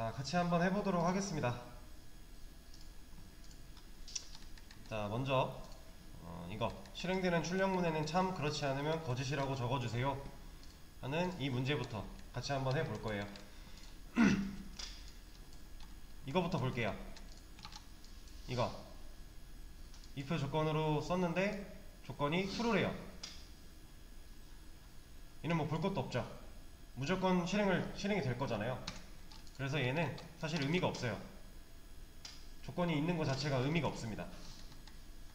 자, 같이 한번 해보도록 하겠습니다. 자, 먼저 이거 실행되는 출력문에는 참 그렇지 않으면 거짓이라고 적어주세요 하는 이 문제부터 같이 한번 해볼 거예요. 이거부터 볼게요. 이거 if 조건으로 썼는데 조건이 true래요. 얘는 뭐 볼 것도 없죠. 무조건 실행이 될 거잖아요. 그래서 얘는 사실 의미가 없어요. 조건이 있는 것 자체가 의미가 없습니다.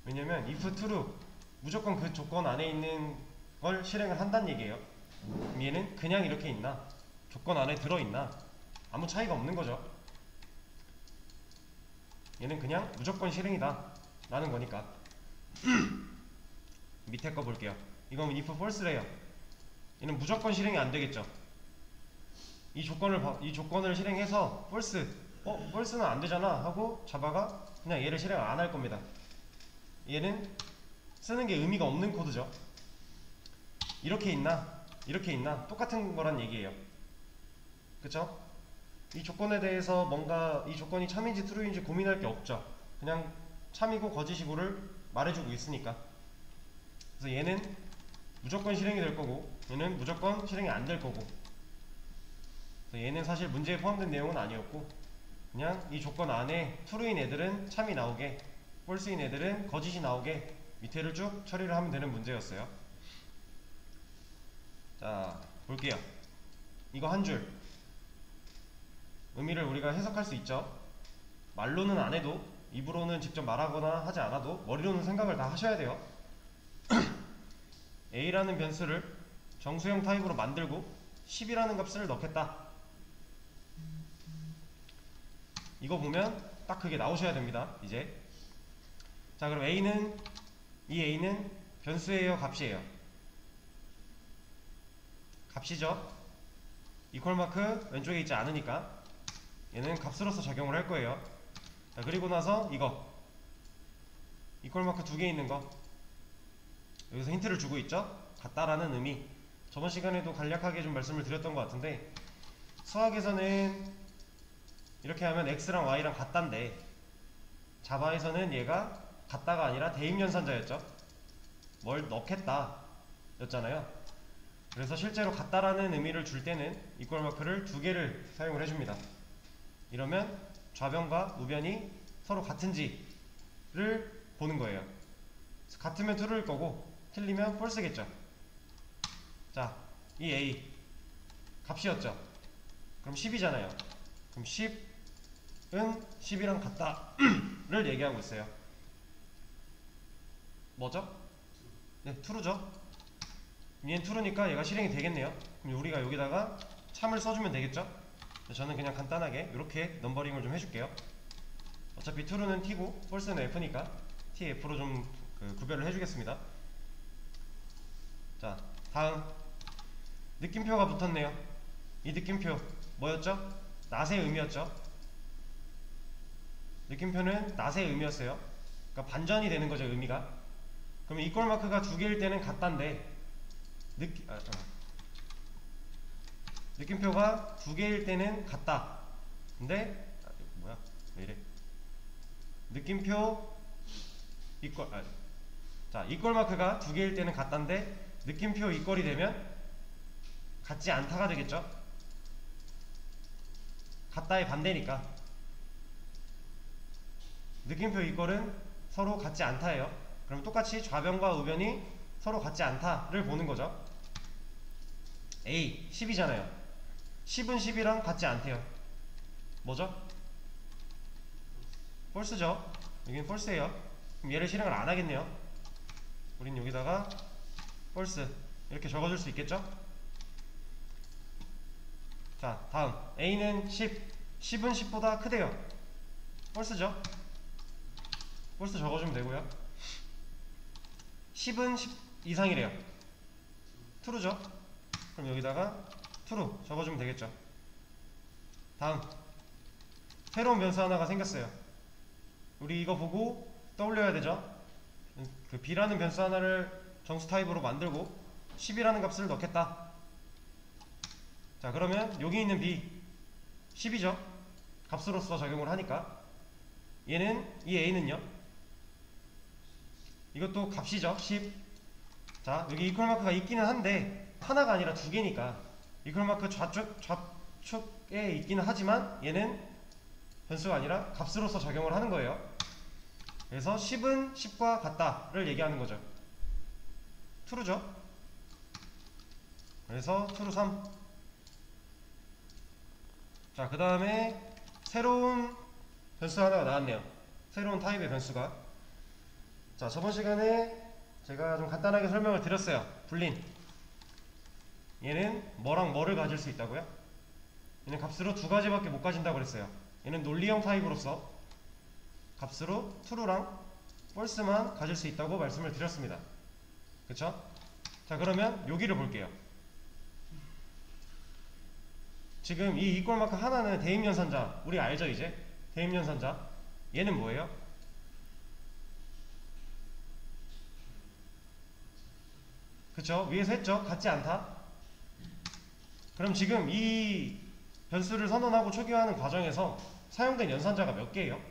왜냐면 if true 무조건 그 조건 안에 있는 걸 실행을 한다는 얘기예요. 그럼 얘는 그냥 이렇게 있나 조건 안에 들어있나 아무 차이가 없는 거죠. 얘는 그냥 무조건 실행이다 라는 거니까. 밑에 거 볼게요. 이건 if false래요. 얘는 무조건 실행이 안 되겠죠. 이 조건을 실행해서 false false는 안 되잖아 하고 자바가 그냥 얘를 실행 안 할 겁니다. 얘는 쓰는 게 의미가 없는 코드죠. 이렇게 있나 이렇게 있나 똑같은 거란 얘기예요. 그쵸? 이 조건에 대해서 뭔가 이 조건이 참인지 true인지 고민할 게 없죠. 그냥 참이고 거짓이고를 말해주고 있으니까. 그래서 얘는 무조건 실행이 될 거고 얘는 무조건 실행이 안 될 거고. 그래서 얘는 사실 문제에 포함된 내용은 아니었고 그냥 이 조건 안에 true인 애들은 참이 나오게 false인 애들은 거짓이 나오게 밑에를 쭉 처리를 하면 되는 문제였어요. 자, 볼게요. 이거 한 줄 의미를 우리가 해석할 수 있죠. 말로는 안 해도 입으로는 직접 말하거나 하지 않아도 머리로는 생각을 다 하셔야 돼요. a라는 변수를 정수형 타입으로 만들고 10이라는 값을 넣겠다. 이거 보면 딱 그게 나오셔야 됩니다. 이제 자, 그럼 이 a는 변수예요 값이에요? 값이죠. 이퀄 마크 왼쪽에 있지 않으니까 얘는 값으로서 적용을 할 거예요. 자, 그리고 나서 이거 이퀄 마크 두 개 있는 거 여기서 힌트를 주고 있죠. 같다라는 의미. 저번 시간에도 간략하게 좀 말씀을 드렸던 것 같은데 수학에서는 이렇게 하면 x랑 y랑 같단데 자바에서는 얘가 같다가 아니라 대입연산자였죠. 뭘 넣겠다 였잖아요. 그래서 실제로 같다라는 의미를 줄 때는 이퀄 마크를 두 개를 사용을 해줍니다. 이러면 좌변과 우변이 서로 같은지를 보는 거예요. 같으면 true일 거고 틀리면 false겠죠. 자, 이 a 값이었죠. 그럼 10이잖아요. 그럼 10은 10이랑 같다를 얘기하고 있어요. 뭐죠? 네, true죠. 얘는 true니까 얘가 실행이 되겠네요. 그럼 우리가 여기다가 참을 써주면 되겠죠. 저는 그냥 간단하게 이렇게 넘버링을 좀 해줄게요. 어차피 true는 t고 false는 f니까 t, f로 좀 구별을 해주겠습니다. 자, 다음 느낌표가 붙었네요. 이 느낌표 뭐였죠? 낫의 의미였죠. 느낌표는 낫의 의미였어요. 그러니까 반전이 되는 거죠, 의미가. 그러면 이퀄 마크가 두 개일 때는 같단데 느낌표가 두 개일 때는 같다. 근데 뭐야? 왜 이래? 느낌표 이퀄 마크가 두 개일 때는 같단데 느낌표 이퀄이 되면 같지 않다가 되겠죠? 같다의 반대니까. 느낌표 이퀄은 서로 같지 않다예요. 그럼 똑같이 좌변과 우변이 서로 같지 않다를 보는 거죠. A 10이잖아요. 10은 10이랑 같지 않대요. 뭐죠? false죠. 여기는 false예요. 그럼 얘를 실행을 안 하겠네요. 우린 여기다가 false 이렇게 적어줄 수 있겠죠? 자, 다음 A는 10은 10보다 크대요. false죠? false 적어주면 되고요. 10은 10 이상이래요. true죠? 그럼 여기다가 true 적어주면 되겠죠. 다음 새로운 변수 하나가 생겼어요. 우리 이거 보고 떠올려야 되죠. 그 b라는 변수 하나를 정수 타입으로 만들고 10이라는 값을 넣겠다. 자, 그러면 여기 있는 b 10이죠. 값으로서 작용을 하니까. 얘는 이 a는요, 이것도 값이죠. 10. 자, 여기 이퀄 마크가 있기는 한데 하나가 아니라 두 개니까 이퀄 마크 좌측에 있기는 하지만 얘는 변수가 아니라 값으로서 작용을 하는 거예요. 그래서 10은 10과 같다를 얘기하는 거죠. true죠. 그래서 true 3. 자, 그 다음에 새로운 변수 하나가 나왔네요. 새로운 타입의 변수가. 자, 저번 시간에 제가 좀 간단하게 설명을 드렸어요. 불린. 얘는 뭐랑 뭐를 가질 수 있다고요? 얘는 값으로 두 가지밖에 못 가진다고 그랬어요. 얘는 논리형 타입으로서 값으로 true랑 false만 가질 수 있다고 말씀을 드렸습니다. 그쵸? 자, 그러면 여기를 볼게요. 지금 이 이퀄 마크 하나는 대입연산자, 우리 알죠 이제? 대입연산자. 얘는 뭐예요? 그쵸? 위에서 했죠? 같지 않다? 그럼 지금 이 변수를 선언하고 초기화하는 과정에서 사용된 연산자가 몇 개예요?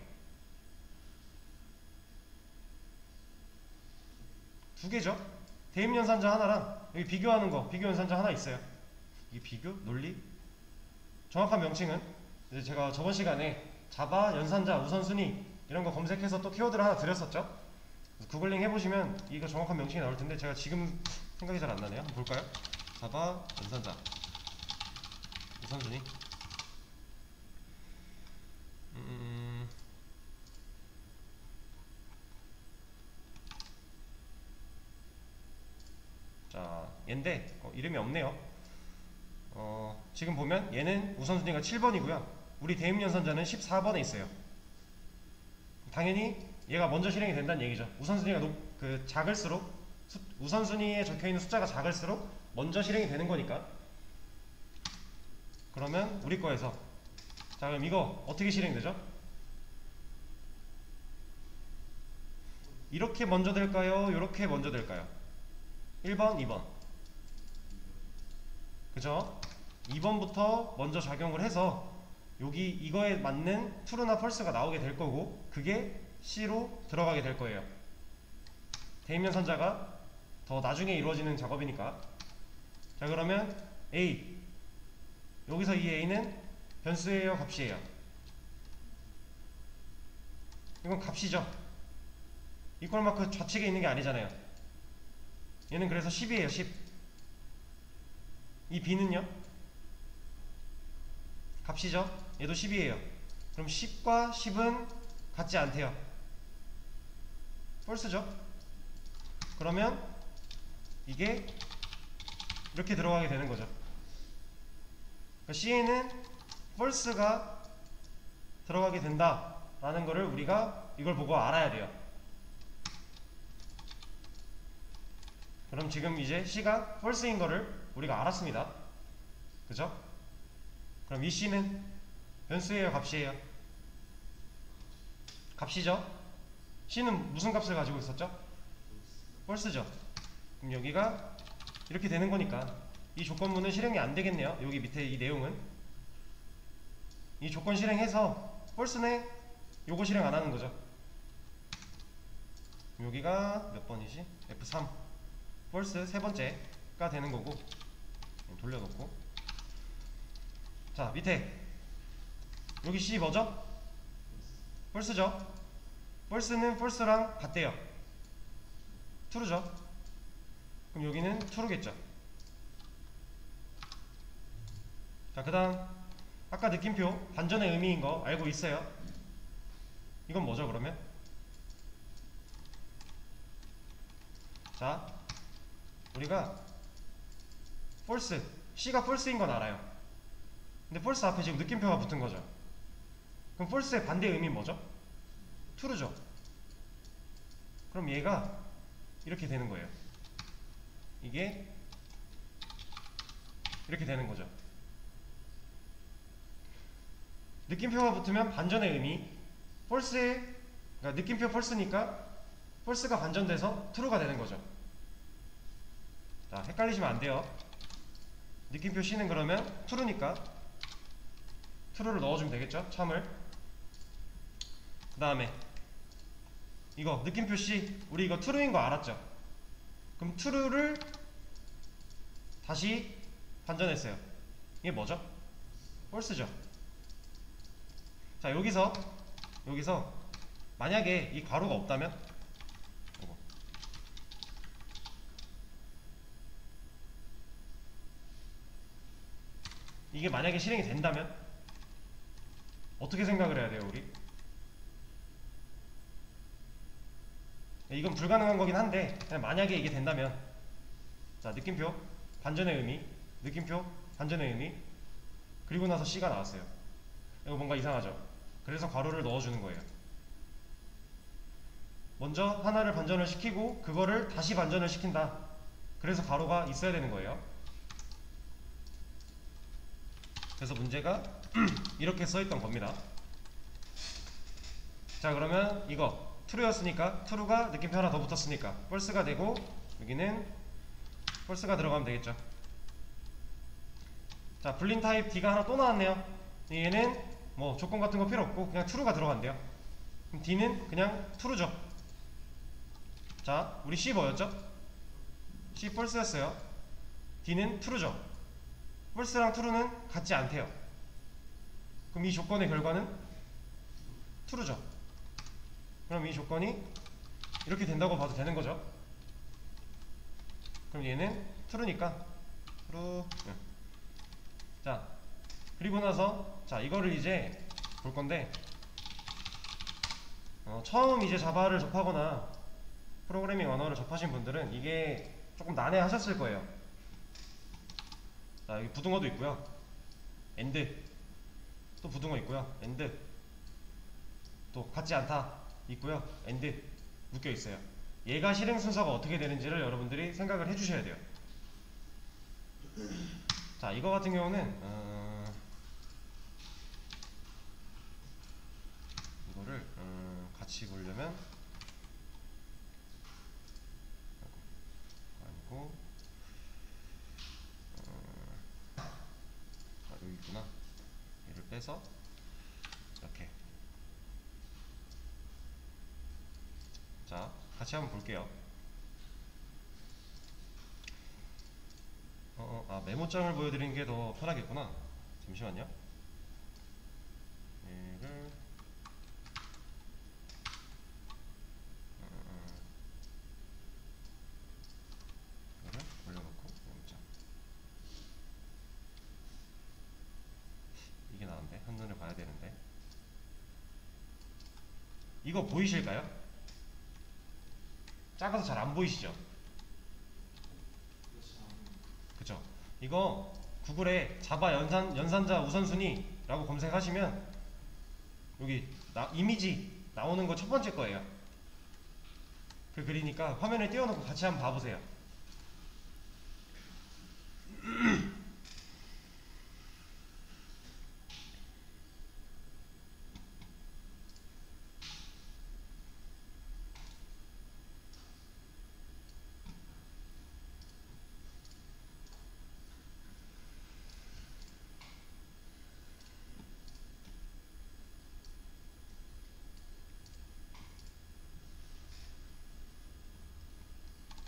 두 개죠? 대입연산자 하나랑 여기 비교하는 거, 비교연산자 하나 있어요. 이게 비교? 논리? 정확한 명칭은 이제 제가 저번 시간에 자바, 연산자, 우선순위 이런 거 검색해서 또 키워드를 하나 드렸었죠? 구글링 해보시면 이거 정확한 명칭이 나올 텐데 제가 지금 생각이 잘 안 나네요. 한번 볼까요? 자바, 연산자, 우선순위. 자, 얘인데 이름이 없네요. 지금 보면 얘는 우선순위가 7번이고요 우리 대입연산자는 14번에 있어요. 당연히 얘가 먼저 실행이 된다는 얘기죠. 우선순위가 작을수록 우선순위에 적혀있는 숫자가 작을수록 먼저 실행이 되는 거니까. 그러면 우리 거에서 자, 그럼 이거 어떻게 실행되죠? 이렇게 먼저 될까요? 이렇게 먼저 될까요? 1번, 2번. 그죠? 2번부터 먼저 작용을 해서 여기 이거에 맞는 true나 false가 나오게 될 거고 그게 C로 들어가게 될 거예요. 대입연산자가 더 나중에 이루어지는 작업이니까. 자, 그러면 A, 여기서 이 A는 변수예요, 값이에요? 이건 값이죠. 이퀄 마크 좌측에 있는 게 아니잖아요. 얘는 그래서 10이에요. 10. 이 B는요? 값이죠. 얘도 10이에요. 그럼 10과 10은 같지 않대요. false죠. 그러면 이게 이렇게 들어가게 되는 거죠. 그러니까 C에는 false가 들어가게 된다 라는 거를 우리가 이걸 보고 알아야 돼요. 그럼 지금 이제 C가 false인 거를 우리가 알았습니다. 그죠? 그럼 이 C는 변수예요, 값이에요? 값이죠? C는 무슨 값을 가지고 있었죠? false죠. 그럼 여기가 이렇게 되는 거니까 이 조건문은 실행이 안 되겠네요. 여기 밑에 이 내용은 이 조건 실행해서 false네 요거 실행 안 하는 거죠. 여기가 몇 번이지? F3 false 세 번째가 되는 거고. 돌려놓고 자, 밑에 여기 C 뭐죠? false죠. false는 false랑 같대요. true죠. 그럼 여기는 true겠죠. 자, 그 다음 아까 느낌표 반전의 의미인 거 알고 있어요? 이건 뭐죠 그러면? 자, 우리가 false, C가 false인 건 알아요. 근데 false 앞에 지금 느낌표가 붙은 거죠. 그럼 false의 반대 의미는 뭐죠? true죠. 그럼 얘가 이렇게 되는 거예요. 이게 이렇게 되는 거죠. 느낌표가 붙으면 반전의 의미, false의, 그러니까 느낌표 false니까 false가 반전돼서 true가 되는 거죠. 자, 헷갈리시면 안 돼요. 느낌표 C는 그러면 true니까 true를 넣어주면 되겠죠? 참을. 그 다음에 이거 느낌표 C, 우리 이거 true인 거 알았죠? 그럼 true를 다시 반전했어요. 이게 뭐죠? false죠. 자, 여기서 만약에 이 괄호가 없다면, 이게 만약에 실행이 된다면 어떻게 생각을 해야 돼요, 우리? 이건 불가능한 거긴 한데, 그냥 만약에 이게 된다면, 자, 느낌표 반전의 의미, 느낌표 반전의 의미, 그리고 나서 C가 나왔어요. 이거 뭔가 이상하죠? 그래서 괄호를 넣어주는 거예요. 먼저 하나를 반전을 시키고 그거를 다시 반전을 시킨다. 그래서 괄호가 있어야 되는 거예요. 그래서 문제가 이렇게 써있던 겁니다. 자, 그러면 이거 true였으니까 true가 느낌표 하나 더 붙었으니까 false가 되고, 여기는 false가 들어가면 되겠죠. 자, 불린 타입 D가 하나 또 나왔네요. 얘는 뭐 조건 같은 거 필요 없고 그냥 true가 들어간대요. 그럼 D는 그냥 true죠. 자, 우리 C 뭐였죠? C false였어요. D는 true죠. false랑 true는 같지 않대요. 그럼 이 조건의 결과는 true죠. 그럼 이 조건이 이렇게 된다고 봐도 되는 거죠. 그럼 얘는 true니까 true. 자, 그리고 나서 자, 이거를 이제 볼 건데, 처음 이제 자바를 접하거나 프로그래밍 언어를 접하신 분들은 이게 조금 난해하셨을 거예요. 자, 여기 부등어도 있고요. and 또 부등어 있고요. and 또 같지 않다 있고요. and 묶여 있어요. 얘가 실행 순서가 어떻게 되는지를 여러분들이 생각을 해주셔야 돼요. 자, 이거 같은 경우는 이거를 같이 보려면 아니고 여기 있구나. 얘를 빼서 이렇게. 자, 같이 한번 볼게요. 메모장을 보여드리는 게 더 편하겠구나. 잠시만요. 얘를 올려놓고 메모장. 이게 나은데, 한눈에 봐야 되는데. 이거 보이실까요? 작아서 잘 안 보이시죠? 그쵸? 이거 구글에 자바 연산자 우선순위라고 검색하시면 여기 이미지 나오는 거 첫 번째 거예요. 그 글이니까 화면에 띄워놓고 같이 한번 봐보세요.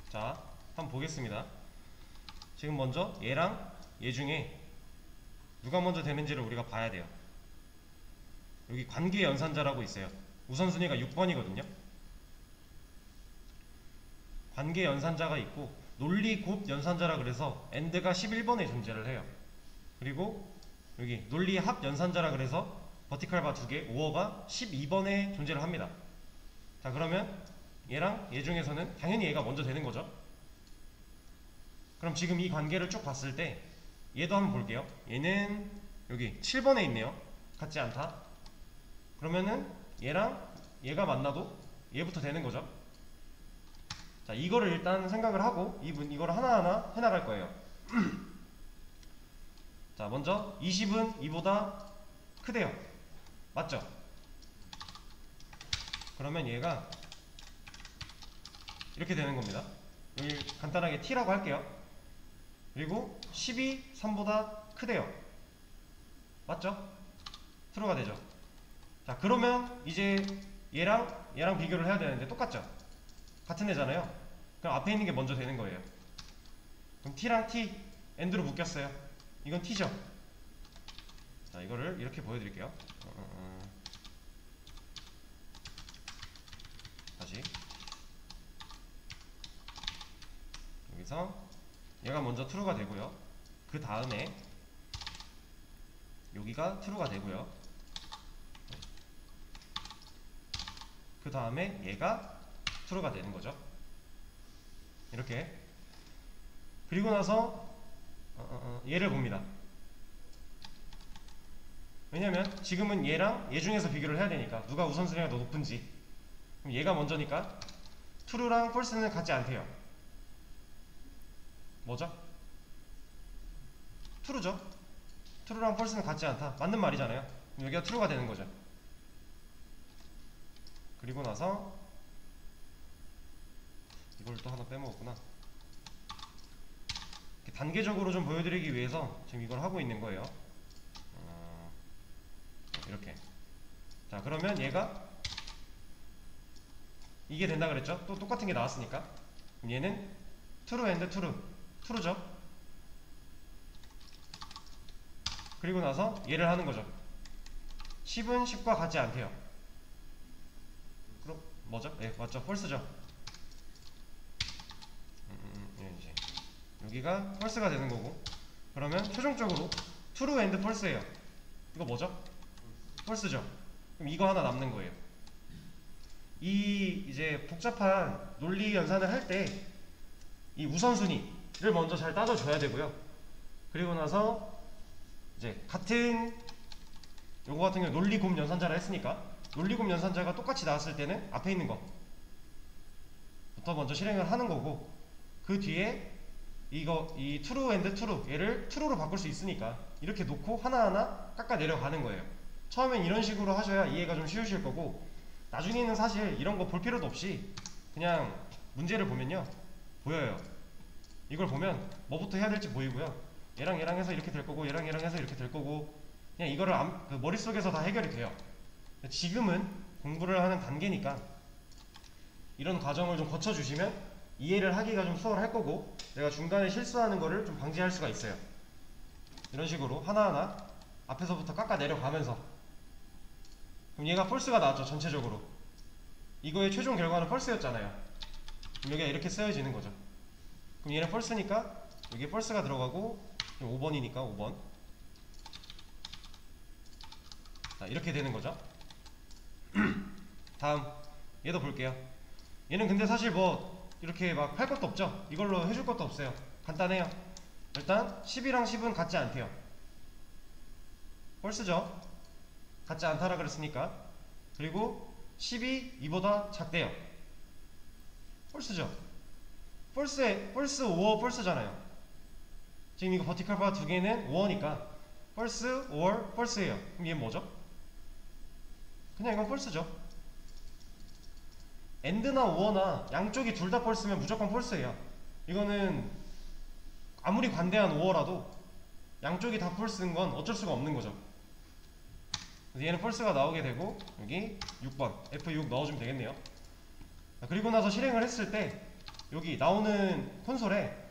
자, 한번 보겠습니다. 지금 먼저 얘랑 얘 중에 누가 먼저 되는지를 우리가 봐야 돼요. 여기 관계 연산자라고 있어요. 우선순위가 6번이거든요. 관계 연산자가 있고 논리 곱 연산자라 그래서 and가 11번에 존재를 해요. 그리고 여기 논리 합 연산자라 그래서 버티컬 바 2개 5어가 12번에 존재를 합니다. 자, 그러면 얘랑 얘 중에서는 당연히 얘가 먼저 되는 거죠. 그럼 지금 이 관계를 쭉 봤을 때 얘도 한번 볼게요. 얘는 여기 7번에 있네요. 같지 않다. 그러면은 얘랑 얘가 만나도 얘부터 되는 거죠. 자, 이거를 일단 생각을 하고 이거를 하나하나 해나갈 거예요. 자, 먼저 20은 이보다 크대요. 맞죠? 그러면 얘가 이렇게 되는 겁니다. 여기 간단하게 t라고 할게요. 그리고 10이 3보다 크대요. 맞죠? true가 되죠. 자, 그러면 이제 얘랑 비교를 해야 되는데 똑같죠? 같은 애잖아요. 그럼 앞에 있는 게 먼저 되는 거예요. 그럼 t랑 t end로 묶였어요. 이건 t죠. 자, 이거를 이렇게 보여드릴게요. 다시 여기서 얘가 먼저 true가 되고요. 그 다음에 여기가 true가 되고요. 그 다음에 얘가 true가 되는 거죠. 이렇게. 그리고 나서 얘를 봅니다. 왜냐면 지금은 얘랑 얘 중에서 비교를 해야 되니까 누가 우선순위가 더 높은지. 그럼 얘가 먼저니까 true랑 false는 같지 않대요. 뭐죠? true죠. true랑 false는 같지 않다. 맞는 말이잖아요. 그럼 여기가 true가 되는 거죠. 그리고 나서 이걸 또 하나 빼먹었구나. 단계적으로 좀 보여드리기 위해서 지금 이걸 하고 있는 거예요. 이렇게. 자, 그러면 얘가 이게 된다 그랬죠? 또 똑같은 게 나왔으니까. 그럼 얘는 true and true죠. 그리고 나서 얘를 하는 거죠. 10은 10과 같지 않대요. 그럼 뭐죠? 예, 맞죠? false죠. 이제 여기가 false가 되는 거고. 그러면 최종적으로 true and false예요. 이거 뭐죠? false죠. 그럼 이거 하나 남는 거예요. 이 이제 복잡한 논리 연산을 할 때 이 우선순위를 먼저 잘 따져줘야 되고요. 그리고 나서 이제 같은 요거 같은 경우 논리곱 연산자라 했으니까 논리곱 연산자가 똑같이 나왔을 때는 앞에 있는 거부터 먼저 실행을 하는 거고, 그 뒤에 이 true and true 얘를 true로 바꿀 수 있으니까 이렇게 놓고 하나하나 깎아 내려가는 거예요. 처음엔 이런 식으로 하셔야 이해가 좀 쉬우실 거고, 나중에는 사실 이런 거 볼 필요도 없이 그냥 문제를 보면요 보여요. 이걸 보면 뭐부터 해야 될지 보이고요. 얘랑 해서 이렇게 될 거고, 얘랑 해서 이렇게 될 거고, 그냥 이거를 그 머릿속에서 다 해결이 돼요. 지금은 공부를 하는 단계니까 이런 과정을 좀 거쳐주시면 이해를 하기가 좀 수월할 거고, 내가 중간에 실수하는 거를 좀 방지할 수가 있어요. 이런 식으로 하나하나 앞에서부터 깎아 내려가면서. 그럼 얘가 false가 나왔죠. 전체적으로 이거의 최종 결과는 false였잖아요. 그럼 여기가 이렇게 쓰여지는 거죠. 그럼 얘는 false니까 여기에 false가 들어가고 5번이니까 5번. 자, 이렇게 되는 거죠. 다음 얘도 볼게요. 얘는 근데 사실 뭐 이렇게 막 할 것도 없죠. 이걸로 해줄 것도 없어요. 간단해요. 일단 10이랑 10은 같지 않대요. false죠. 같지 않다라 그랬으니까. 그리고 10이 2보다 작대요. false죠. false 5 false잖아요. 지금 이거 버티컬 바 두 개는 5어니까 false or false예요. 그럼 얘는 뭐죠? 그냥 이건 false죠. and나 or나 양쪽이 둘 다 false면 무조건 false예요. 이거는 아무리 관대한 or라도 양쪽이 다 false인 건 어쩔 수가 없는 거죠. 그래서 얘는 false가 나오게 되고, 여기 6번 F6 넣어주면 되겠네요. 그리고 나서 실행을 했을 때 여기 나오는 콘솔에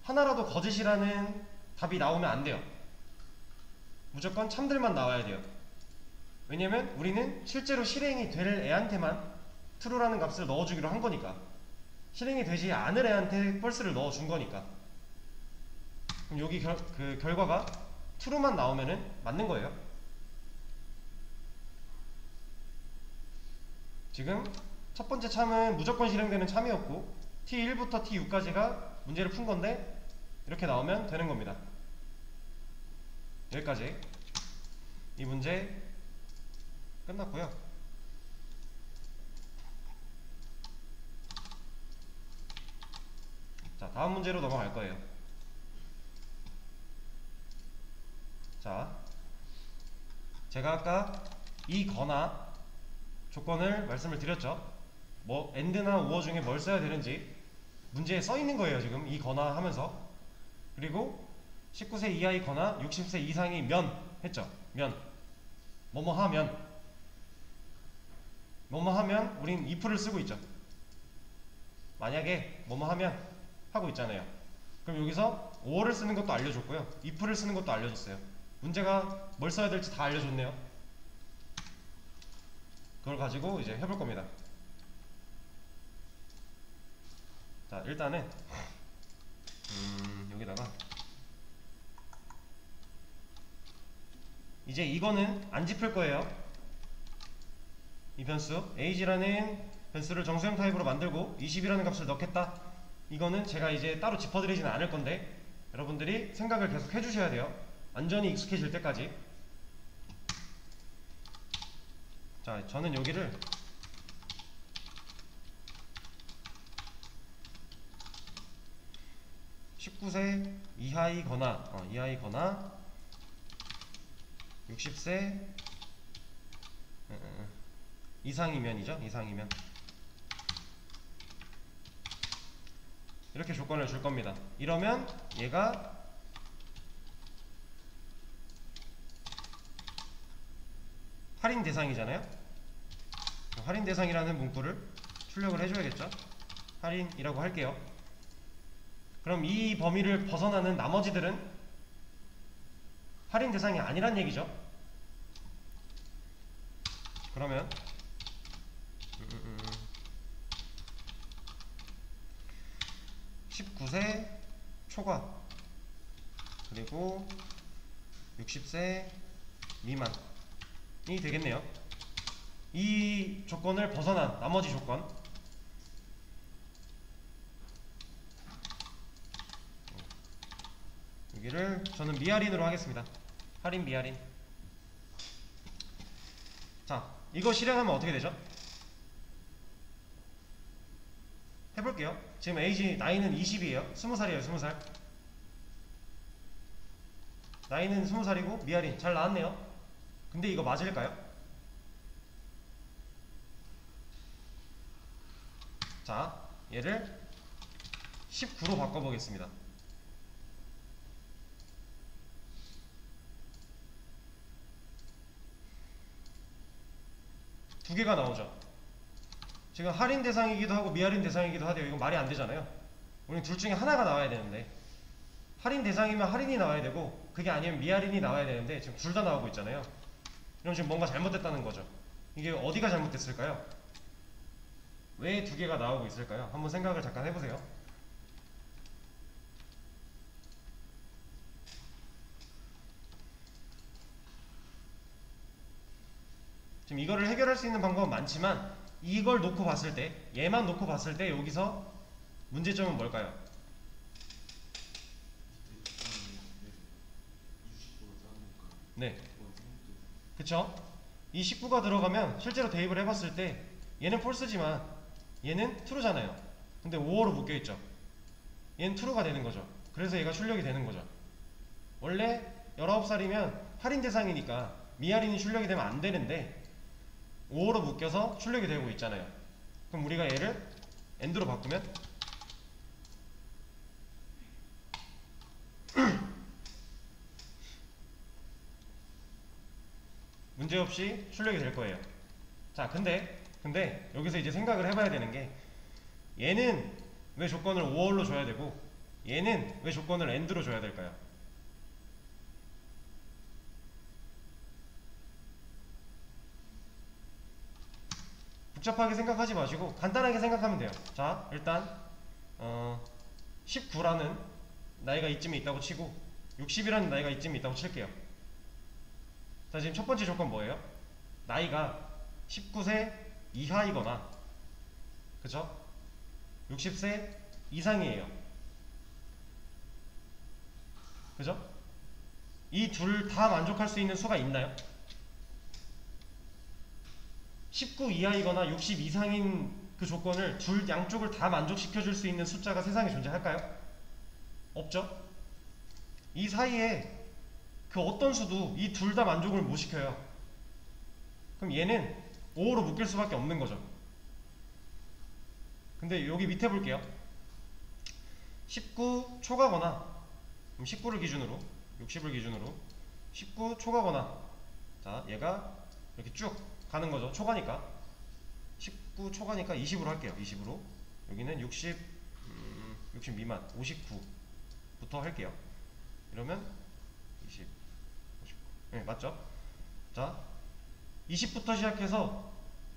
하나라도 거짓이라는 답이 나오면 안 돼요. 무조건 참들만 나와야 돼요. 왜냐면 우리는 실제로 실행이 될 애한테만 true라는 값을 넣어주기로 한 거니까. 실행이 되지 않을 애한테 false를 넣어준 거니까. 그럼 여기 그 결과가 true만 나오면은 맞는 거예요. 지금 첫 번째 참은 무조건 실행되는 참이었고, T1부터 T6까지가 문제를 푼 건데 이렇게 나오면 되는 겁니다. 여기까지 이 문제 끝났고요. 자, 다음 문제로 넘어갈 거예요. 자, 제가 아까 이거나 조건을 말씀을 드렸죠. 뭐 and나 or 중에 뭘 써야 되는지 문제에 써 있는 거예요. 지금 이거나 하면서. 그리고 19세 이하이거나 60세 이상이면 했죠. 면. 뭐뭐 하면 우린 if를 쓰고 있죠. 만약에 뭐뭐 하면 하고 있잖아요. 그럼 여기서 5를 쓰는 것도 알려줬고요, if를 쓰는 것도 알려줬어요. 문제가 뭘 써야 될지 다 알려줬네요. 그걸 가지고 이제 해볼 겁니다. 자, 일단은 여기다가 이제 이거는 안 짚을 거예요. 이 변수 age라는 변수를 정수형 타입으로 만들고 20이라는 값을 넣겠다. 이거는 제가 이제 따로 짚어드리지는 않을 건데 여러분들이 생각을 계속 해주셔야 돼요. 완전히 익숙해질 때까지. 자, 저는 여기를 19세 이하이거나 60세 이상이면이죠. 이상이면 이렇게 조건을 줄 겁니다. 이러면 얘가 할인 대상이잖아요. 할인 대상이라는 문구를 출력을 해줘야겠죠. 할인이라고 할게요. 그럼 이 범위를 벗어나는 나머지들은 할인 대상이 아니란 얘기죠. 그러면 19세 초과 그리고 60세 미만이 되겠네요. 이 조건을 벗어난 나머지 조건, 여기를 저는 미할인으로 하겠습니다. 할인 미할인. 자, 이거 실행하면 어떻게 되죠? 해볼게요. 지금 에이지 나이는 20이에요 20살이에요 20살. 나이는 20살이고 미할인 잘 나왔네요. 근데 이거 맞을까요? 자, 얘를 19로 바꿔보겠습니다. 두 개가 나오죠. 지금 할인 대상이기도 하고 미할인 대상이기도 하대요. 이건 말이 안 되잖아요. 우린 둘 중에 하나가 나와야 되는데, 할인 대상이면 할인이 나와야 되고 그게 아니면 미할인이 나와야 되는데 지금 둘 다 나오고 있잖아요. 그럼 지금 뭔가 잘못됐다는 거죠. 이게 어디가 잘못됐을까요? 왜 두 개가 나오고 있을까요? 한번 생각을 잠깐 해보세요. 지금 이거를 해결할 수 있는 방법은 많지만 이걸 놓고 봤을 때, 얘만 놓고 봤을 때 여기서 문제점은 뭘까요? 네, 그쵸? 이 19가 들어가면 실제로 대입을 해봤을 때 얘는 false지만 얘는 true잖아요. 근데 5어로 묶여있죠. 얘는 true가 되는 거죠. 그래서 얘가 출력이 되는 거죠. 원래 19살이면 할인 대상이니까 미할인이 출력이 되면 안 되는데 5어로 묶여서 출력이 되고 있잖아요. 그럼 우리가 얘를 AND로 바꾸면 문제없이 출력이 될 거예요. 자, 근데 여기서 이제 생각을 해봐야 되는 게, 얘는 왜 조건을 5월로 줘야 되고 얘는 왜 조건을 AND로 줘야 될까요? 복잡하게 생각하지 마시고 간단하게 생각하면 돼요. 자, 일단 19라는 나이가 이쯤에 있다고 치고 60이라는 나이가 이쯤에 있다고 칠게요. 자, 지금 첫 번째 조건 뭐예요? 나이가 19세 이하이거나, 그쵸? 60세 이상이에요. 그죠? 이 둘 다 만족할 수 있는 수가 있나요? 19 이하이거나 60 이상인 그 조건을 둘 양쪽을 다 만족시켜줄 수 있는 숫자가 세상에 존재할까요? 없죠? 이 사이에 그 어떤 수도 이 둘 다 만족을 못 시켜요. 그럼 얘는 5로 묶일 수밖에 없는 거죠. 근데 여기 밑에 볼게요. 19 초과거나, 그럼 19를 기준으로 60을 기준으로 19 초과거나, 자, 얘가 이렇게 쭉 가는 거죠. 초가니까 19 초가니까 20으로 할게요. 20으로 여기는 60 미만 59부터 할게요. 이러면 20 59 네, 맞죠? 자 20부터 시작해서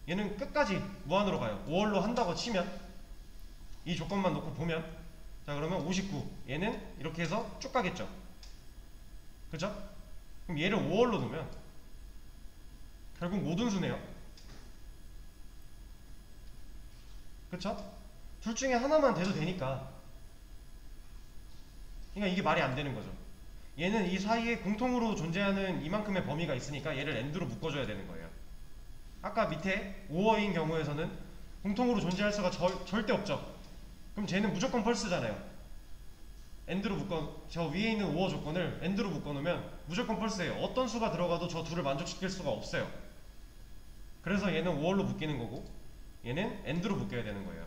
얘는 끝까지 무한으로 가요. 5월로 한다고 치면 이 조건만 놓고 보면 자 그러면 59 얘는 이렇게 해서 쭉 가겠죠. 그죠? 그럼 얘를 5월로 놓으면 결국 모든 수네요. 그쵸? 둘 중에 하나만 돼도 되니까. 그러니까 이게 말이 안 되는 거죠. 얘는 이 사이에 공통으로 존재하는 이만큼의 범위가 있으니까 얘를 end로 묶어줘야 되는 거예요. 아까 밑에 5어인 경우에서는 공통으로 존재할 수가 절대 없죠. 그럼 쟤는 무조건 펄스잖아요. end로 저 위에 있는 5어 조건을 end로 묶어놓으면 무조건 펄스예요. 어떤 수가 들어가도 저 둘을 만족시킬 수가 없어요. 그래서 얘는 5월로 묶이는 거고 얘는 end로 묶여야 되는 거예요.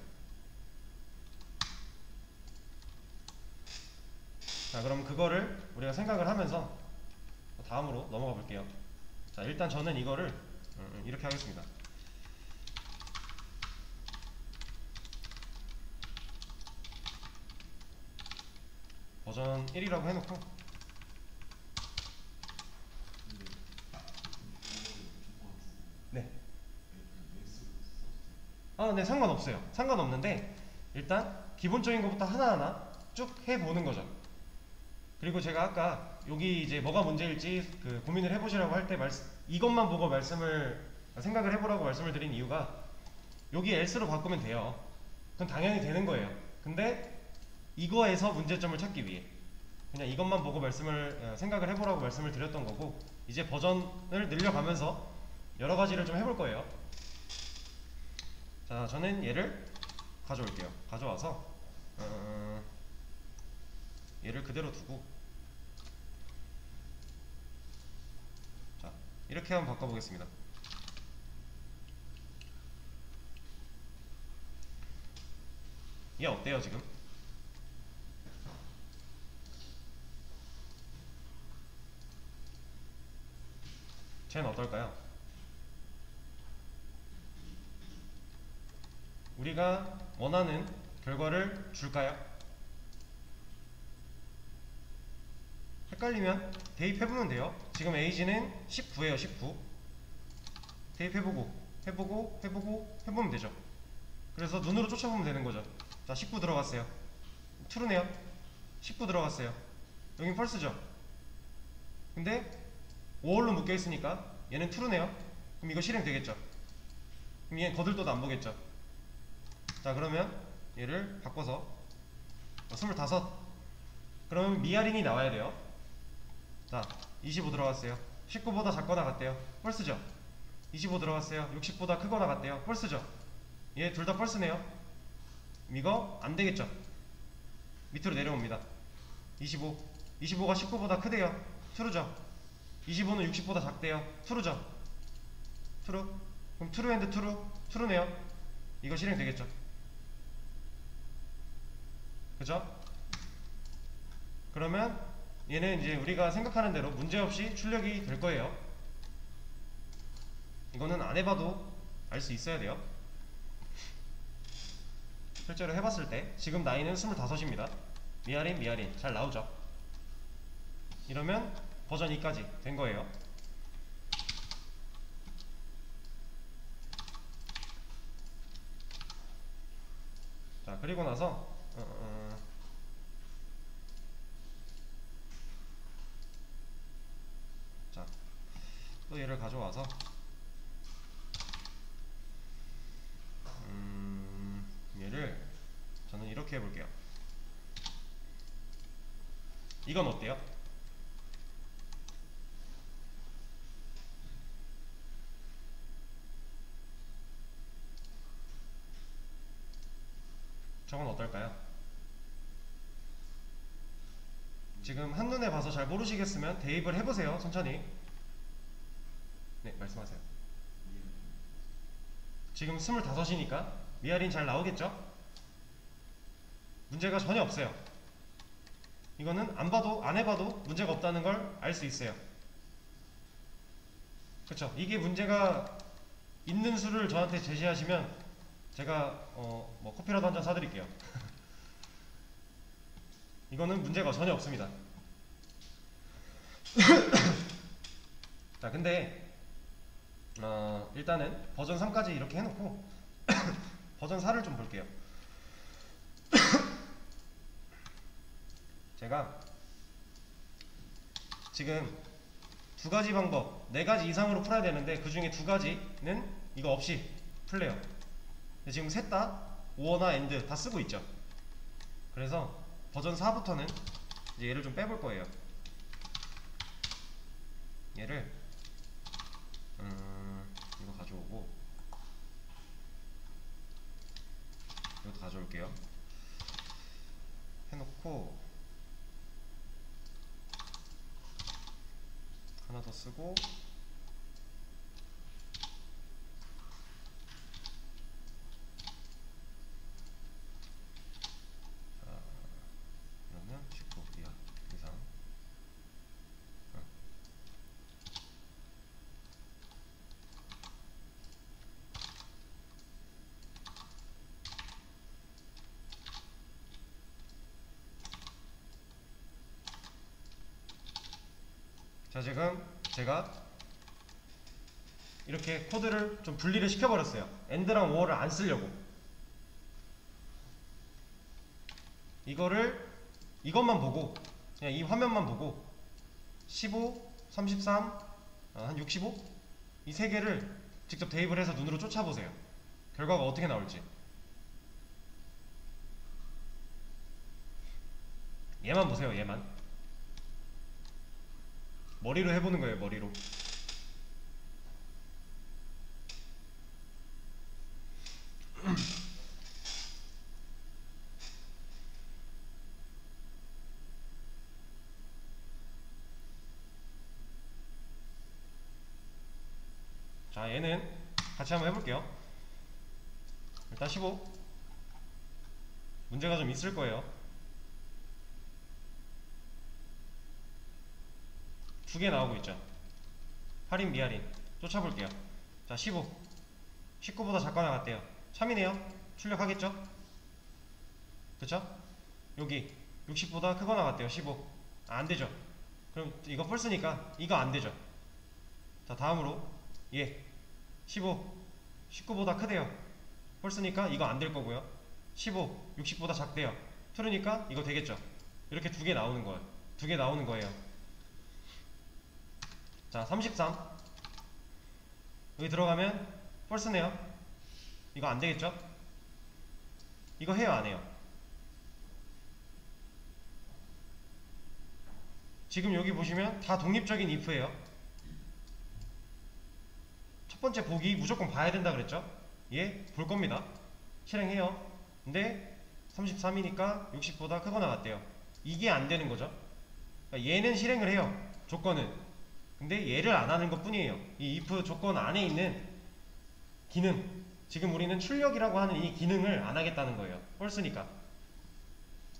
자 그럼 그거를 우리가 생각을 하면서 다음으로 넘어가 볼게요. 자 일단 저는 이거를 이렇게 하겠습니다. 버전 1이라고 해놓고 네. 네 상관없어요. 상관없는데 일단 기본적인 것부터 하나하나 쭉 해보는 거죠. 그리고 제가 아까 여기 이제 뭐가 문제일지 그 고민을 해보시라고 할 때 이것만 보고 생각을 해보라고 말씀을 드린 이유가 여기 else로 바꾸면 돼요. 그건 당연히 되는 거예요. 근데 이거에서 문제점을 찾기 위해 그냥 이것만 보고 생각을 해보라고 말씀을 드렸던 거고 이제 버전을 늘려가면서 여러 가지를 좀 해볼 거예요. 자 저는 얘를 가져올게요. 가져와서 얘를 그대로 두고 자 이렇게 한번 바꿔보겠습니다. 얘 어때요 지금? 쟤는 어떨까요? 우리가 원하는 결과를 줄까요? 헷갈리면 대입해보면 돼요. 지금 에이지는 19예요. 19 대입해보고 해보면 되죠. 그래서 눈으로 쫓아보면 되는 거죠. 자 19 들어갔어요. true네요. 19 들어갔어요. 여긴 false죠. 근데 5월로 묶여있으니까 얘는 true네요. 그럼 이거 실행되겠죠. 그럼 얘는 거들떠도 안 보겠죠. 자 그러면 얘를 바꿔서 25 그러면 미아린이 나와야 돼요. 자 25 들어갔어요. 19보다 작거나 같대요. false죠. 25 들어갔어요. 60보다 크거나 같대요. false죠. 얘 둘 다 false네요. 이거 안 되겠죠. 밑으로 내려옵니다. 25가 19보다 크대요. true죠. 25는 60보다 작대요. true죠. true. 그럼 true and true. true네요. 이거 실행되겠죠. 그죠? 그러면 얘는 이제 우리가 생각하는 대로 문제없이 출력이 될 거예요. 이거는 안 해봐도 알 수 있어야 돼요. 실제로 해봤을 때 지금 나이는 25입니다. 미아린 잘 나오죠. 이러면 버전 2까지 된 거예요. 자 그리고 나서 자 또 얘를 가져와서 얘를 저는 이렇게 해볼게요. 이건 어때요? 저건 어떨까요? 지금 한눈에 봐서 잘 모르시겠으면 대입을 해보세요. 천천히. 네 말씀하세요. 지금 25이니까 미아린 잘 나오겠죠? 문제가 전혀 없어요. 이거는 안 해봐도 문제가 없다는 걸 알 수 있어요. 그쵸. 이게 문제가 있는 수를 저한테 제시하시면 제가 뭐 커피라도 한 잔 사드릴게요. 이거는 문제가 전혀 없습니다. 자, 근데 일단은 버전 3까지 이렇게 해놓고 버전 4를 좀 볼게요. 제가 지금 두 가지 방법, 네 가지 이상으로 풀어야 되는데 그 중에 두 가지는 이거 없이 풀래요. 근데 지금 셋 다 오어나 엔드 다 쓰고 있죠. 그래서 버전 4부터는 이제 얘를 좀 빼볼 거예요. 얘를 이거 가져오고 이것도 가져올게요. 해놓고 하나 더 쓰고 그러면 19 이상 자, 지금 제가 이렇게 코드를 좀 분리를 시켜버렸어요. 엔드랑 오어를 안 쓰려고. 이것만 보고 그냥 이 화면만 보고 15, 33, 한 65? 이 세 개를 직접 대입을 해서 눈으로 쫓아보세요. 결과가 어떻게 나올지. 얘만 보세요. 얘만. 머리로 해보는 거예요. 머리로. 자, 얘는 같이 한번 해볼게요. 일단 15. 문제가 좀 있을 거예요. 두 개 나오고 있죠. 할인 미할인 쫓아볼게요. 자, 15. 19보다 작거나 같대요. 참이네요. 출력하겠죠? 그쵸? 여기 60보다 크거나 같대요. 15. 안되죠. 그럼 이거 펄스니까 이거 안되죠. 자, 다음으로 얘 15 19보다 크대요. 펄스니까 이거 안될 거고요. 15 60보다 작대요. 트루니까 이거 되겠죠. 이렇게 두 개 나오는 거예요. 두 개 나오는 거예요. 자, 33 여기 들어가면 펄스네요. 이거 안되겠죠? 이거 해요 안해요? 지금 여기 보시면 다 독립적인 if예요. 첫 번째 보기 무조건 봐야 된다 그랬죠? 예, 볼 겁니다. 실행해요. 근데 33이니까 60보다 크거나 같대요. 이게 안 되는 거죠. 그러니까 얘는 실행을 해요. 조건은. 근데 얘를 안 하는 것 뿐이에요. 이 if 조건 안에 있는 기능. 지금 우리는 출력이라고 하는 이 기능을 안 하겠다는 거예요. 펄스니까.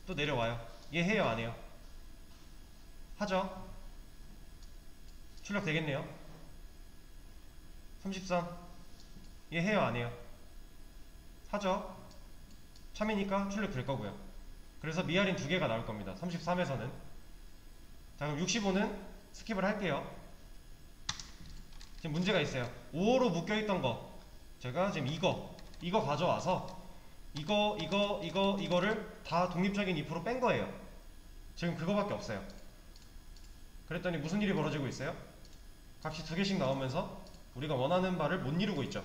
또 내려와요. 얘 해요 안 해요? 하죠. 출력 되겠네요. 33 얘 해요 안 해요? 하죠. 참이니까 출력 될 거고요. 그래서 미할인 두 개가 나올 겁니다. 33에서는. 자, 그럼 65는 스킵을 할게요. 지금 문제가 있어요. 5호로 묶여있던 거 제가 지금 이거 가져와서 이거를 다 독립적인 if로 뺀 거예요. 지금 그거밖에 없어요. 그랬더니 무슨 일이 벌어지고 있어요? 값이 두 개씩 나오면서 우리가 원하는 바를 못 이루고 있죠.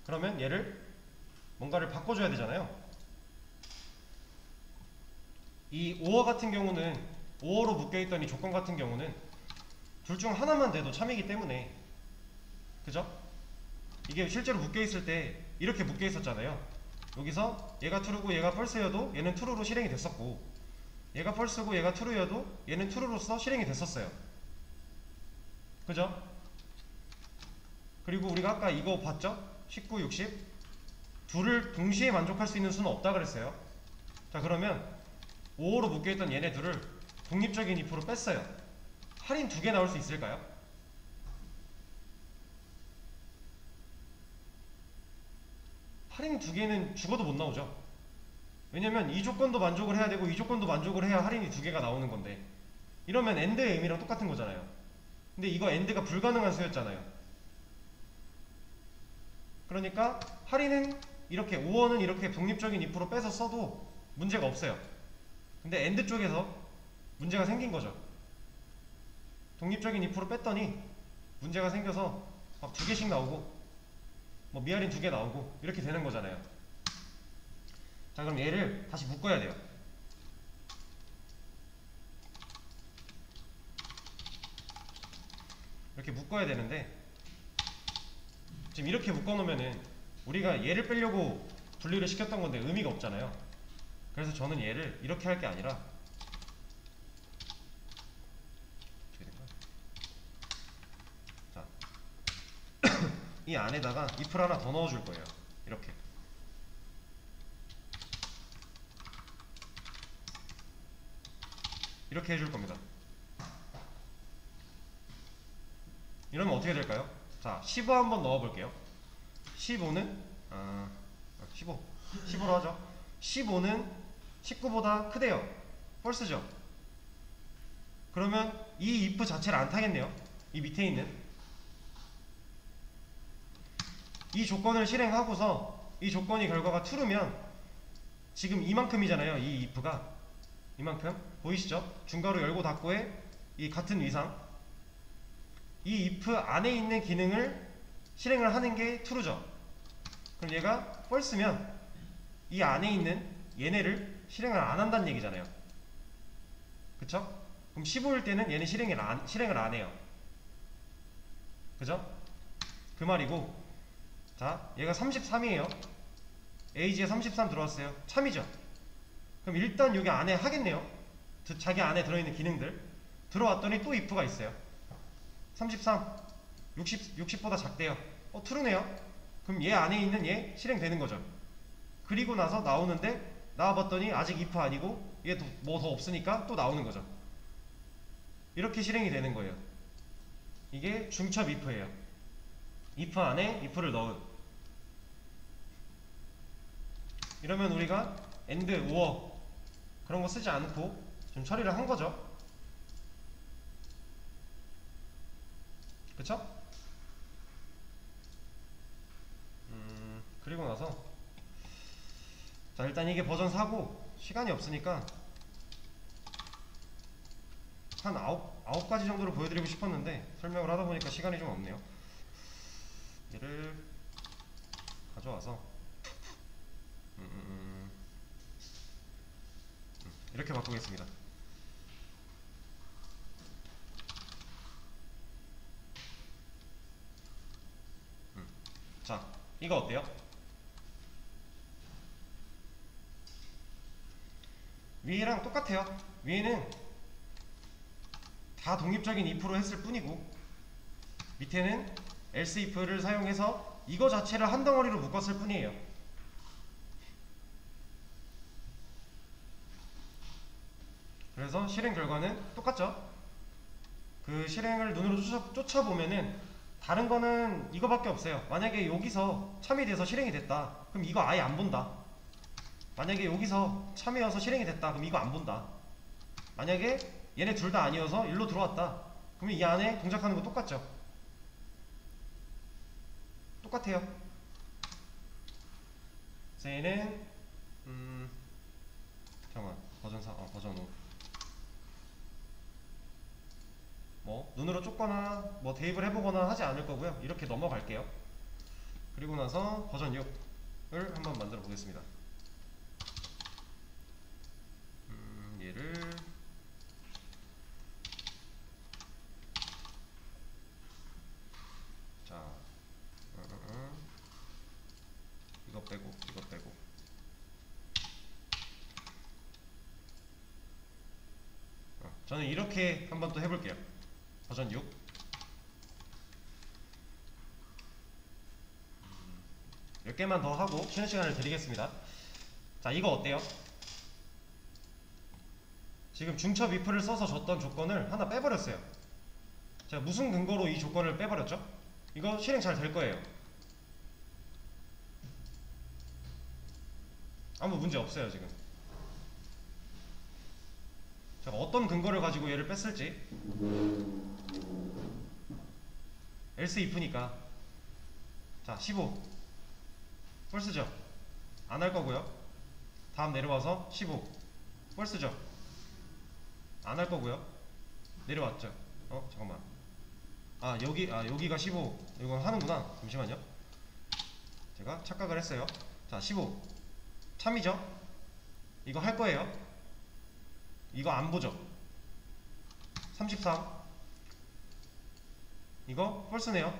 그러면 얘를 뭔가를 바꿔줘야 되잖아요. 이 5어 같은 경우는 5어로 묶여있던 이 조건 같은 경우는 둘 중 하나만 돼도 참이기 때문에, 그죠? 이게 실제로 묶여있을 때 이렇게 묶여있었잖아요. 여기서 얘가 true고 얘가 false여도 얘는 true로 실행이 됐었고, 얘가 false고 얘가 true여도 얘는 true로서 실행이 됐었어요. 그죠? 그리고 우리가 아까 이거 봤죠? 19, 60 둘을 동시에 만족할 수 있는 수는 없다 그랬어요. 자, 그러면 5호로 묶여있던 얘네 둘을 독립적인 if로 뺐어요. 할인 두 개 나올 수 있을까요? 할인 두 개는 죽어도 못 나오죠. 왜냐면 이 조건도 만족을 해야 되고 이 조건도 만족을 해야 할인이 두 개가 나오는 건데, 이러면 AND의 의미랑 똑같은 거잖아요. 근데 이거 AND가 불가능한 수였잖아요. 그러니까 할인은 이렇게 5원은 이렇게 독립적인 if로 빼서 써도 문제가 없어요. 근데 AND 쪽에서 문제가 생긴 거죠. 독립적인 if로 뺐더니 문제가 생겨서 막 두 개씩 나오고 뭐 미할인 두 개 나오고 이렇게 되는 거잖아요. 자, 그럼 얘를 다시 묶어야 돼요. 이렇게 묶어야 되는데, 지금 이렇게 묶어놓으면은 우리가 얘를 빼려고 분리를 시켰던 건데 의미가 없잖아요. 그래서 저는 얘를 이렇게 할 게 아니라, 어떻게 된 거야? 자, 이 안에다가 if를 하나 더 넣어줄 거예요. 이렇게. 이렇게 해줄 겁니다. 이러면 어떻게 될까요? 자, 15 한번 넣어볼게요. 15는 15로 하죠. 15는 19보다 크대요. 펄스죠. 그러면 이 if 자체를 안 타겠네요. 이 밑에 있는 이 조건을 실행하고서 이 조건이 결과가 true면 지금 이만큼이잖아요. 이 if가 이만큼 보이시죠? 중괄호 열고 닫고의 이 같은 위상, 이 if 안에 있는 기능을 실행을 하는 게 true죠. 그럼 얘가 false면 이 안에 있는 얘네를 실행을 안 한다는 얘기잖아요. 그쵸? 그럼 15일 때는 얘는 실행을 안 해요. 그죠? 그 말이고, 자, 얘가 33이에요. age에 33 들어왔어요. 참이죠? 그럼 일단 여기 안에 하겠네요. 자기 안에 들어있는 기능들 들어왔더니 또 if가 있어요. 33 60보다 작대요. true네요. 그럼 얘 안에 있는 얘 실행되는 거죠. 그리고 나서 나오는데 나와봤더니 아직 if 아니고 얘 뭐 더 없으니까 또 나오는 거죠. 이렇게 실행이 되는 거예요. 이게 중첩 if예요. if 안에 if를 넣은. 이러면 우리가 AND, OR 그런 거 쓰지 않고 좀 처리를 한 거죠. 그쵸? 그리고 나서, 자, 일단 이게 버전 4고 시간이 없으니까 한 9가지 정도를 보여드리고 싶었는데 설명을 하다 보니까 시간이 좀 없네요. 얘를 가져와서 이렇게 바꾸겠습니다. 자, 이거 어때요? 위에랑 똑같아요. 위에는 다 독립적인 if로 했을 뿐이고, 밑에는 else if를 사용해서 이거 자체를 한 덩어리로 묶었을 뿐이에요. 그래서 실행 결과는 똑같죠? 그 실행을 눈으로 쫓아보면은 다른 거는 이거밖에 없어요. 만약에 여기서 참이 돼서 실행이 됐다, 그럼 이거 아예 안 본다. 만약에 여기서 참이어서 실행이 됐다, 그럼 이거 안 본다. 만약에 얘네 둘 다 아니어서 일로 들어왔다, 그러면 이 안에 동작하는 거 똑같죠? 똑같아요. 그래서 얘는 잠깐만, 버전 4, 버전 5. 뭐 눈으로 쫓거나 뭐 대입을 해보거나 하지 않을 거고요. 이렇게 넘어갈게요. 그리고 나서 버전 6을 한번 만들어 보겠습니다. 얘를 자, 이거 빼고 이거 빼고 저는 이렇게 한번 또 해볼게요. 버전 6. 몇 개만 더 하고 쉬는 시간을 드리겠습니다. 자, 이거 어때요? 지금 중첩 if를 써서 줬던 조건을 하나 빼버렸어요. 제가 무슨 근거로 이 조건을 빼버렸죠? 이거 실행 잘 될 거예요. 아무 문제 없어요 지금. 제가 어떤 근거를 가지고 얘를 뺐을지. else if니까. 자 15 false죠. 안 할 거고요. 다음 내려와서 15 false죠. 안 할 거고요. 내려왔죠. 잠깐만. 여기가 15. 이거 하는구나. 잠시만요. 제가 착각을 했어요. 자 15 참이죠. 이거 할 거예요. 이거 안 보죠. 33 이거 false네요.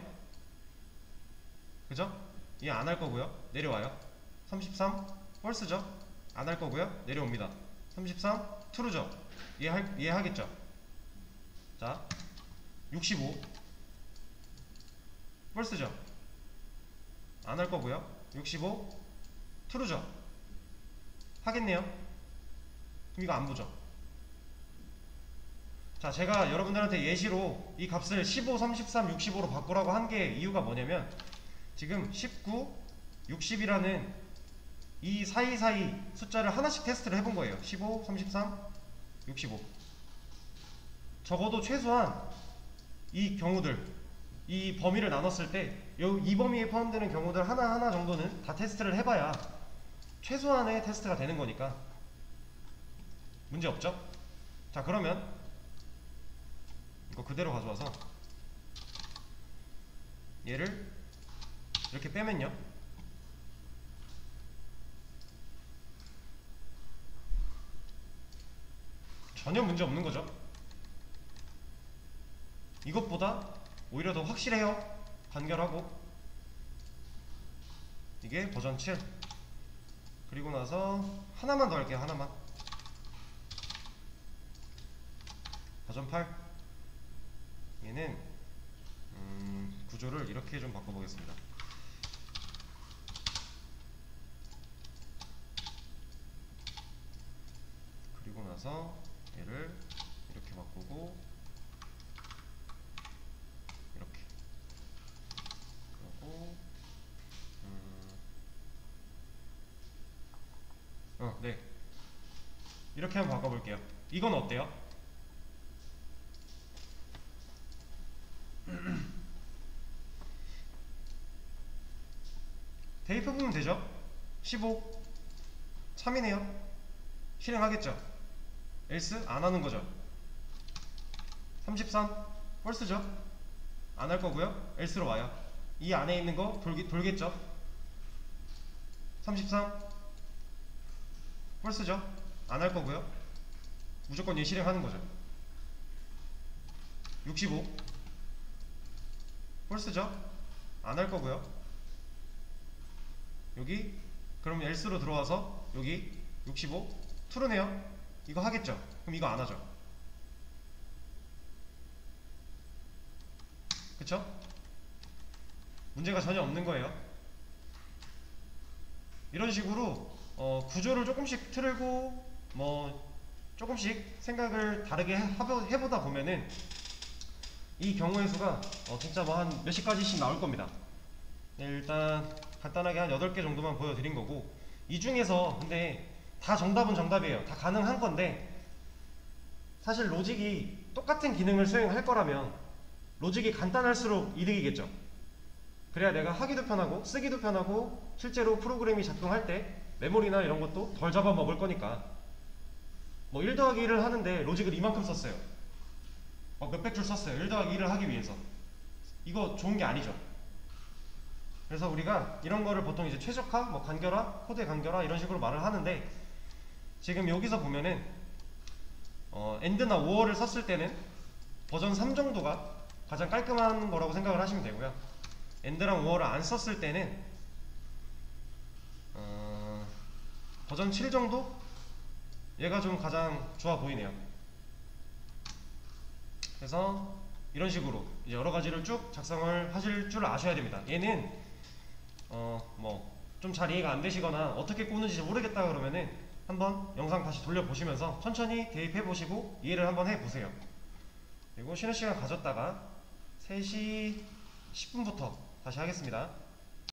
그죠? 얘 안 할 거고요. 내려와요. 33 false죠. 안 할 거고요. 내려옵니다. 33 true죠. 얘 하겠죠. 자 65 false죠. 안 할 거고요. 65 true죠. 하겠네요. 그럼 이거 안 보죠. 자 제가 여러분들한테 예시로 이 값을 15, 33, 65로 바꾸라고 한 게 이유가 뭐냐면 지금 19, 60이라는 이 사이사이 숫자를 하나씩 테스트를 해본 거예요. 15, 33, 65. 적어도 최소한 이 경우들, 이 범위를 나눴을 때 이 범위에 포함되는 경우들 하나하나 정도는 다 테스트를 해봐야 최소한의 테스트가 되는 거니까 문제 없죠? 자 그러면 이거 그대로 가져와서 얘를 이렇게 빼면요, 전혀 문제 없는 거죠. 이것보다 오히려 더 확실해요. 간결하고. 이게 버전 7. 그리고 나서 하나만 더 할게요. 하나만. 버전 8. 얘는 구조를 이렇게 좀 바꿔보겠습니다. 그리고 나서 얘를 이렇게 바꾸고 이렇게. 그리고 네. 이렇게 한번 바꿔볼게요. 이건 어때요? 대입해 보면 되죠? 15 참이네요. 실행하겠죠? else 안 하는 거죠. 33 false죠? 안 할 거고요. else로 와요. 이 안에 있는 거 돌겠죠? 33 false죠? 안 할 거고요. 무조건 얘 실행하는 거죠. 65 false죠? 안 할 거고요. 여기 그럼 else로 들어와서 여기 65 true네요. 이거 하겠죠? 그럼 이거 안 하죠. 그쵸? 문제가 전혀 없는 거예요. 이런 식으로 구조를 조금씩 틀고 조금씩 생각을 다르게 해보다 보면은 이 경우의 수가 진짜 한 몇십 가지씩 나올 겁니다. 네, 일단 간단하게 한 8개 정도만 보여드린 거고, 이 중에서 근데 다 정답은 정답이에요. 다 가능한 건데 사실 로직이 똑같은 기능을 수행할 거라면 로직이 간단할수록 이득이겠죠. 그래야 내가 하기도 편하고 쓰기도 편하고 실제로 프로그램이 작동할 때 메모리나 이런 것도 덜 잡아먹을 거니까. 1 더하기 1을 하는데 로직을 이만큼 썼어요. 몇백 줄 썼어요. 1 더하기 1을 하기 위해서. 이거 좋은 게 아니죠. 그래서 우리가 이런 거를 보통 이제 최적화, 간결화, 코드의 간결화 이런 식으로 말을 하는데, 지금 여기서 보면은 AND나 OR을 썼을 때는 버전 3 정도가 가장 깔끔한 거라고 생각을 하시면 되고요. AND랑 OR을 안 썼을 때는 버전 7 정도? 얘가 좀 가장 좋아 보이네요. 그래서 이런 식으로 이제 여러 가지를 쭉 작성을 하실 줄 아셔야 됩니다. 얘는 좀 잘 이해가 안 되시거나 어떻게 꼬는지 모르겠다 그러면은 한번 영상 다시 돌려보시면서 천천히 대입해 보시고 이해를 한번 해보세요. 그리고 쉬는 시간 가졌다가 3시 10분부터 다시 하겠습니다.